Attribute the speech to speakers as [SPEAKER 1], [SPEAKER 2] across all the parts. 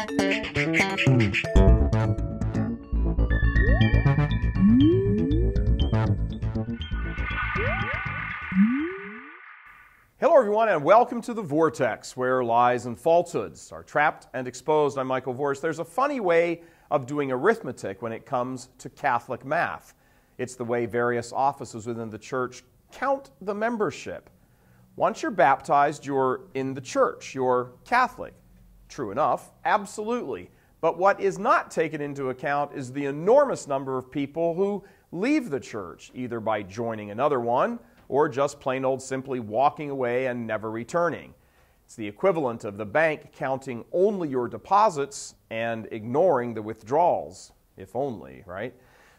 [SPEAKER 1] Hello everyone and welcome to The Vortex, where lies and falsehoods are trapped and exposed. I'm Michael Vorse. There's a funny way of doing arithmetic when it comes to Catholic math. It's the way various offices within the church count the membership. Once you're baptized, you're in the church. You're Catholic. True enough, absolutely. But what is not taken into account is the enormous number of people who leave the church, either by joining another one or just plain old simply walking away and never returning. It's the equivalent of the bank counting only your deposits and ignoring the withdrawals, if only, right?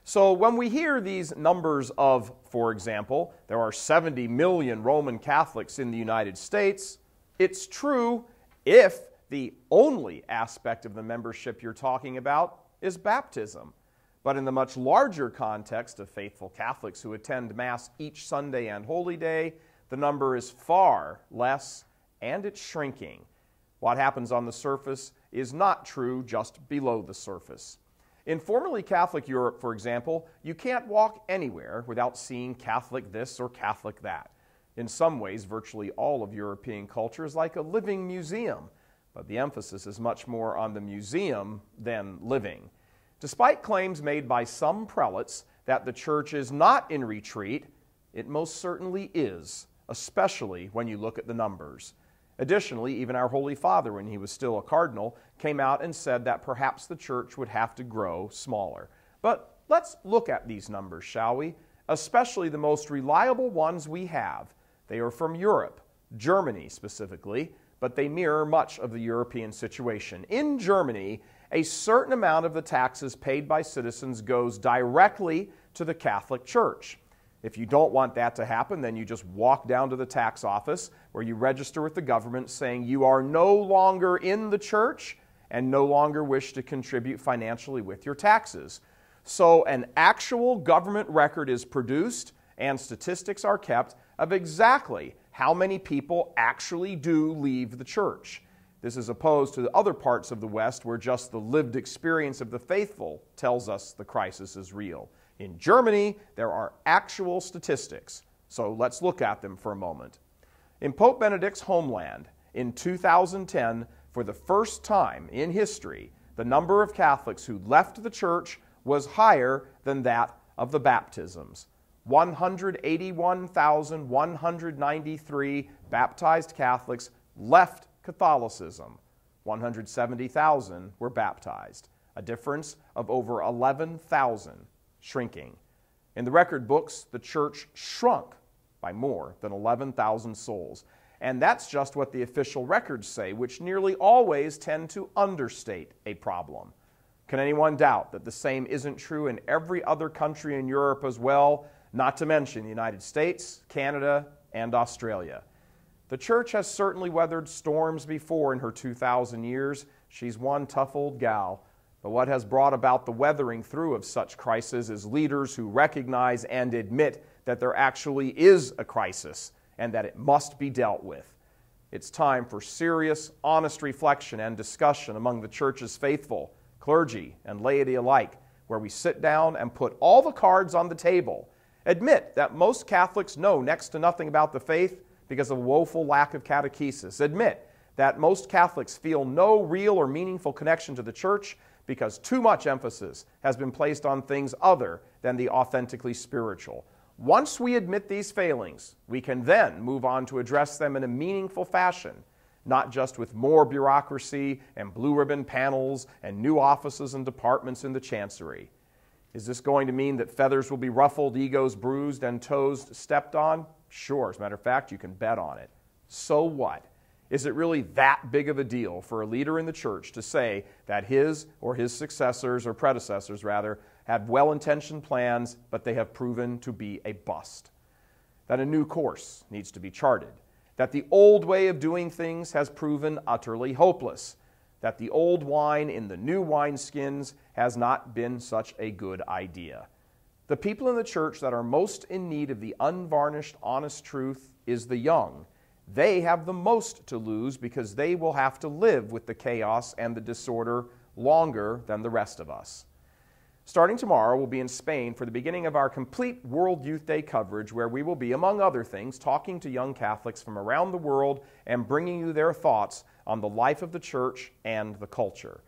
[SPEAKER 1] So when we hear these numbers of, for example, there are 70 million Roman Catholics in the United States, it's true if the only aspect of the membership you're talking about is baptism. But in the much larger context of faithful Catholics who attend Mass each Sunday and Holy Day, the number is far less, and it's shrinking. What happens on the surface is not true just below the surface. In formerly Catholic Europe, for example, you can't walk anywhere without seeing Catholic this or Catholic that. In some ways, virtually all of European culture is like a living museum, but the emphasis is much more on the museum than living. Despite claims made by some prelates that the church is not in retreat, it most certainly is, especially when you look at the numbers. Additionally, even our Holy Father, when he was still a cardinal, came out and said that perhaps the church would have to grow smaller. But let's look at these numbers, shall we? Especially the most reliable ones we have. They are from Europe, Germany specifically, but they mirror much of the European situation. In Germany, a certain amount of the taxes paid by citizens goes directly to the Catholic Church. If you don't want that to happen, then you just walk down to the tax office where you register with the government saying you are no longer in the church and no longer wish to contribute financially with your taxes. So an actual government record is produced and statistics are kept of exactly how many people actually do leave the church. This is opposed to the other parts of the West where just the lived experience of the faithful tells us the crisis is real. In Germany, there are actual statistics, so let's look at them for a moment. In Pope Benedict's homeland, in 2010, for the first time in history, the number of Catholics who left the church was higher than that of the baptisms. 181,193 baptized Catholics left Catholicism. 170,000 were baptized, a difference of over 11,000, shrinking. In the record books, the church shrunk by more than 11,000 souls. And that's just what the official records say, which nearly always tend to understate a problem. Can anyone doubt that the same isn't true in every other country in Europe as well, not to mention the United States, Canada, and Australia? The church has certainly weathered storms before in her 2,000 years. She's one tough old gal. But what has brought about the weathering through of such crises is leaders who recognize and admit that there actually is a crisis and that it must be dealt with. It's time for serious, honest reflection and discussion among the church's faithful, clergy, and laity alike, where we sit down and put all the cards on the table, admit that most Catholics know next to nothing about the faith because of a woeful lack of catechesis, admit that most Catholics feel no real or meaningful connection to the church because too much emphasis has been placed on things other than the authentically spiritual. Once we admit these failings, we can then move on to address them in a meaningful fashion, not just with more bureaucracy and blue ribbon panels and new offices and departments in the chancery. Is this going to mean that feathers will be ruffled, egos bruised, and toes stepped on? Sure, as a matter of fact, you can bet on it. So what? Is it really that big of a deal for a leader in the church to say that his or his successors, or predecessors rather, had well-intentioned plans, but they have proven to be a bust? That a new course needs to be charted? That the old way of doing things has proven utterly hopeless? That the old wine in the new wineskins has not been such a good idea? The people in the church that are most in need of the unvarnished, honest truth is the young. They have the most to lose because they will have to live with the chaos and the disorder longer than the rest of us. Starting tomorrow, we'll be in Spain for the beginning of our complete World Youth Day coverage, where we will be, among other things, talking to young Catholics from around the world and bringing you their thoughts on the life of the Church and the culture.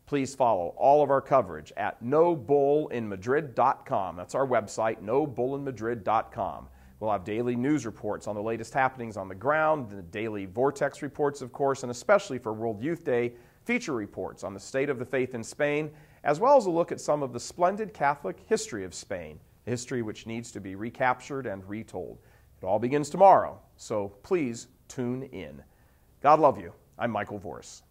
[SPEAKER 1] Please follow all of our coverage at nobullinmadrid.com. That's our website, nobullinmadrid.com. We'll have daily news reports on the latest happenings on the ground, the daily Vortex reports, of course, and especially for World Youth Day, feature reports on the state of the faith in Spain, as well as a look at some of the splendid Catholic history of Spain, a history which needs to be recaptured and retold. It all begins tomorrow, so please tune in. God love you. I'm Michael Voris.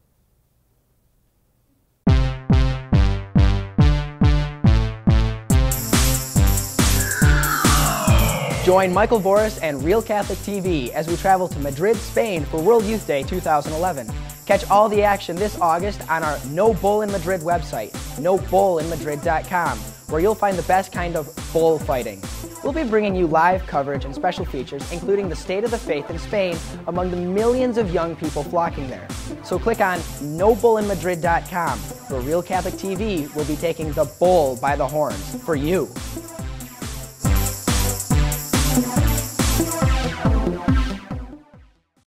[SPEAKER 2] Join Michael Voris and Real Catholic TV as we travel to Madrid, Spain for World Youth Day 2011. Catch all the action this August on our No Bull in Madrid website, nobullinmadrid.com, where you'll find the best kind of bullfighting. We'll be bringing you live coverage and special features, including the state of the faith in Spain among the millions of young people flocking there. So click on nobullinmadrid.com, where Real Catholic TV will be taking the bull by the horns for you.